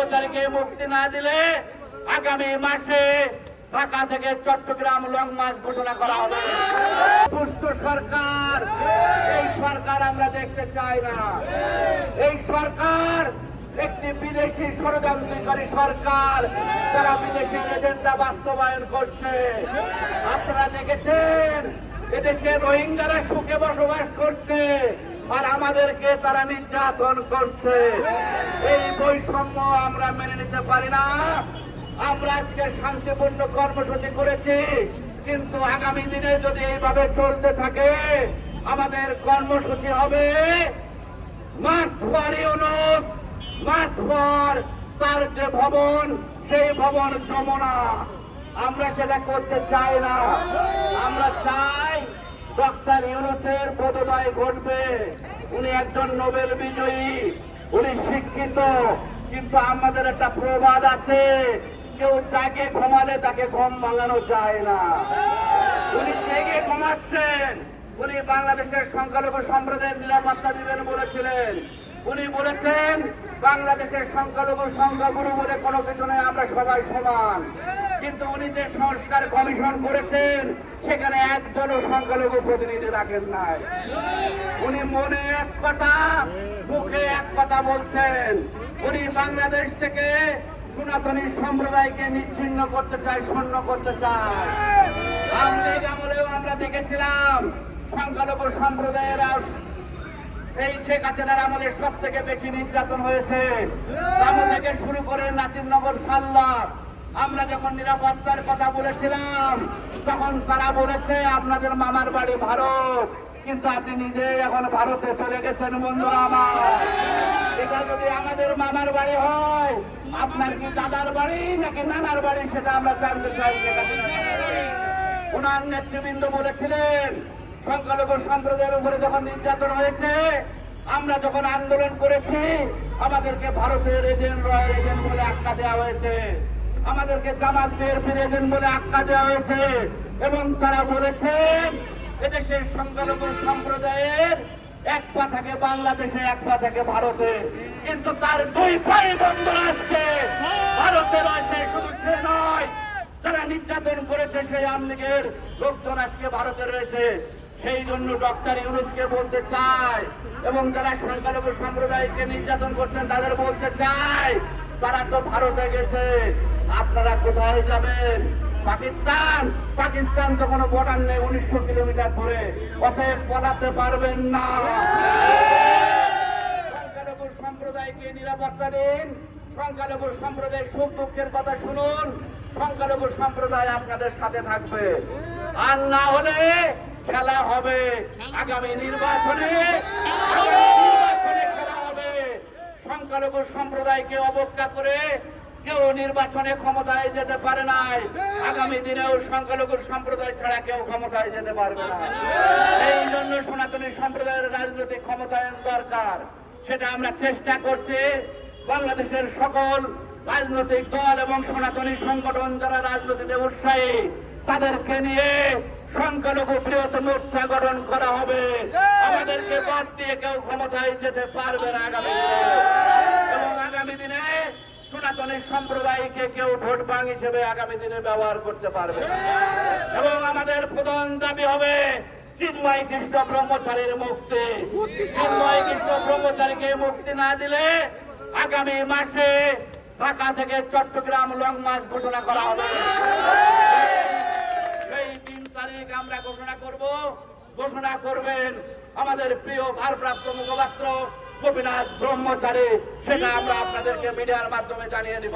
ব্রহ্মচারীকে মুক্তি না দিলে আগামী মাসে ঢাকা থেকে চট্টগ্রাম লং মার্চ ঘোষণা করা হবে। দুষ্ট সরকার, এই সরকার আমরা দেখতে চাই না। এই সরকার একটি বিদেশি ষড়যন্ত্রকারী সরকার, যারা বিদেশি এজেন্ডা বাস্তবায়ন করছে। আপনারা দেখেছেন এদেশে রোহিঙ্গারা সুখে বসবাস করছে আর আমাদেরকে তারা নির্যাতন করছে। এই বৈষম্য আমরা মেনে নিতে পারি না। আমরা আজকে শান্তিপূর্ণ কর্মসূচি করেছি, কিন্তু আগামী দিনে যদি এইভাবে চলতে থাকে আমাদের কর্মসূচি হবে March for Yunus, March for তার যে ভবন, সেই ভবন যমুনা। আমরা সেটা করতে চাই না। আমরা চাই ডক্টর ইউনূসের বোধোদয় ঘটবে। উনি একজন নোবেল বিজয়ী, উনি শিক্ষিত, কিন্তু আমাদের একটা প্রবাদ আছে, কেউ জাগে ঘুমালে তাকে ঘুম ভাঙানো যায় না। উনি জেগে ঘুমাচ্ছেন। উনি বাংলাদেশের সংখ্যালঘু সম্প্রদায়ের নিরাপত্তা দিবেন বলেছিলেন। উনি বলেছেন বাংলাদেশের সংখ্যালঘু সংখ্যাগুরু বলে কোনো কিছু নেই, আমরা সবাই সমান। কিন্তু উনি যে সংস্কার কমিশন করেছেন সেখানে একজনও সংখ্যালঘু প্রতিনিধি রাখেন নাই। উনি মনে এক কথা, মুখে এক কথা বলছেন। উনি বাংলাদেশ থেকে সনাতনী সম্প্রদায়কে নিচ্ছিন্ন করতে চায়, শূন্য করতে চায়। আমলেও আমরা দেখেছিলাম সংখ্যালঘু সম্প্রদায়ের এই শেখ হাসিনার আমলে সব থেকে বেশি নির্যাতন হয়েছে। আমল থেকে শুরু করে নাসিরনগর সাল্লাহ। আমরা যখন নিরাপত্তার কথা বলেছিলাম তখন তারা বলেছে আপনাদের মামার বাড়ি ভারত, কিন্তু আপনি নিজে এখন ভারতে চলে গেছেন। বন্ধুরা আমার, এটা যদি আমাদের মামার বাড়ি হয়, আপনার কি দাদার বাড়ি নাকি নানার বাড়ি সেটা আমরা জানতে চাই। ওনার নেতৃবৃন্দ বলেছিলেন সংখ্যালঘু সম্প্রদায়ের উপরে যখন নির্যাতন হয়েছে, আমরা যখন আন্দোলন করেছি আমাদেরকে ভারতের এজেন্ট, রয়্যাল এজেন্ট বলে আখ্যা দেওয়া হয়েছে, আমাদেরকে জামাত বিএনপির এজেন্ট বলে আখ্যা দেওয়া হয়েছে। এবং তারা বলেছেন এদেশের সংখ্যালঘু সম্প্রদায়ের এক পা থাকে বাংলাদেশে, এক পা থাকে ভারতে, কিন্তু তার দুই পায়ে বন্ধন আজকে ভারতে রয়েছে। শুধু সে নয়, যারা নির্যাতন করেছে সেই আওয়ামী লীগের লোকজন আজকে ভারতে রয়েছে। সেই জন্য ডক্টর ইউনূসকে বলতে চাই, এবং যারা সংখ্যালঘু সম্প্রদায়কে নির্যাতন করছেন তাদের বলতে চাই, তারা তো ভারতে গেছে, আপনারা কোথায় যাবেন? পাকিস্তান? পাকিস্তান তো কোনো বর্ডার নেই 1900 কিলোমিটার দূরে, অতএব পলাতে পারবেন না। সংখ্যালঘু সম্প্রদায়কে নিরাপত্তা দিন, সংখ্যালঘু সম্প্রদায়ের সুখ দুঃখের কথা শুনুন, সংখ্যালঘু সম্প্রদায় আপনাদের সাথে থাকবে। আর না হলে খেলা হবে আগামী নির্বাচনে, খেলা হবে। সংখ্যালঘু সম্প্রদায়কে অবজ্ঞা করে কেউ নির্বাচনে ক্ষমতায় যেতে পারে নাই। আগামী দিনেও সংখ্যালঘু সম্প্রদায় ছাড়া কেউ ক্ষমতায় যেতে পারবে না। এই জন্য সনাতনী সম্প্রদায়ের রাজনৈতিক ক্ষমতায়ন দরকার। সেটা আমরা চেষ্টা করছি। বাংলাদেশের সকল রাজনৈতিক দল এবং সনাতনী সংগঠন যারা রাজনীতিতে উৎসাহী, তাদেরকে নিয়ে সংখ্যালঘু বৃহৎ মোর্চা গঠন করা হবে। আমাদেরকে বাদ দিয়ে কেউ ক্ষমতায় যেতে পারবে না আগামী দিনে। এবং আগামী দিনে সনাতনী সম্প্রদায়কে কেউ ভোট ব্যাংক হিসেবে আগামী দিনে ব্যবহার করতে পারবে না। এবং আমাদের প্রধান দাবি হবে চিন্ময় কৃষ্ণ ব্রহ্মচারীর মুক্তি। চিন্ময় কৃষ্ণ ব্রহ্মচারীকে মুক্তি না দিলে আগামী মাসে ঢাকা থেকে চট্টগ্রাম লং মার্চ ঘোষণা করা হবে। সেই 3 তারিখ আমরা ঘোষণা করব। ঘোষণা করবেন আমাদের প্রিয় ভারপ্রাপ্ত মুখপাত্র গোপীনাথ ব্রহ্মচারী। সেটা আমরা আপনাদেরকে মিডিয়ার মাধ্যমে জানিয়ে দিব।